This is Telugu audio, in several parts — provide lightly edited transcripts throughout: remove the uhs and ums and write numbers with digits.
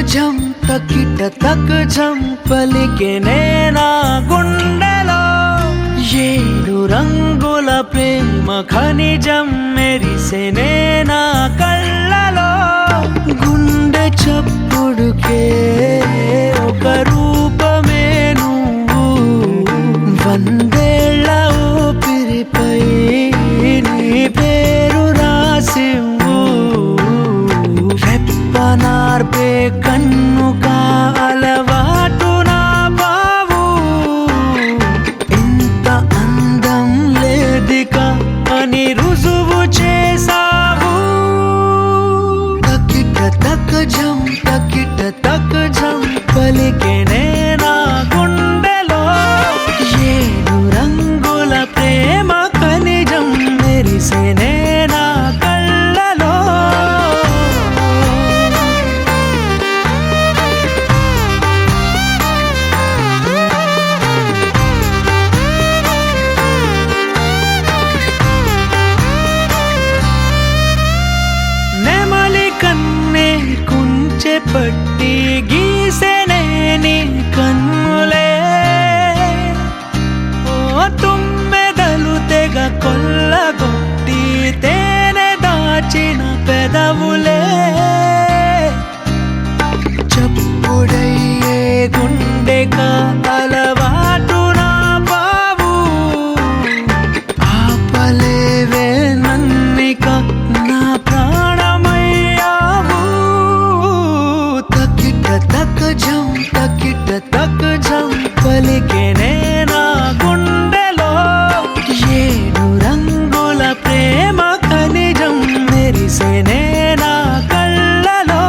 ఝం తకిట తక్ ఝం పలికెనే నా గుండెలో ఏడు రంగుల ప్రేమ ఖనిజం మెరిసెనే నా కళ్ళలో గుండె చప్పుడుకే ఒక రూపమే నువ్వు వందేళ్ల ఊపిరిపై నీ పేరు రాసివ్వు రెప్పనార్పే కన్నుగా అలవాటు నా బావు ఇంత అందం లేదిక అని రుజువు చేసావు తకిట తక్ ఝం తకిట తక్ ఝం పలికెనే నా గుండెలో ఏడు రంగుల ప్రేమ ఖనిజం మెరిసెనే నా కళ్ళలో నెమలి కన్నే కుంచె పట్టి గీసెనే నీ కన్నులే ఓ తుమ్మెదలు తెగ కొల్లగొట్టి తేనె దాచిన పెదవులే చప్పుడయ్యే గుండెక అలవాటు నా బావు ఆపలేవే నన్నిక నా ప్రాణమయ్యావు తకిట తక్ ఝం తకిట తక్ ఝం పలికెనే నా గుండెలో ఏడు రంగుల ప్రేమ ఖనిజం మెరిసెనే నా కళ్ళలో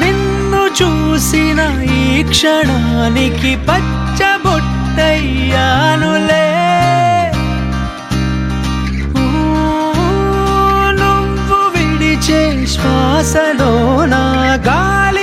నిన్ను చూసిన ఈ క్షణానికి పచ్చబొట్టయ్యానులే ఊ, నువ్వు విడిచే శ్వాసలో నా గాలి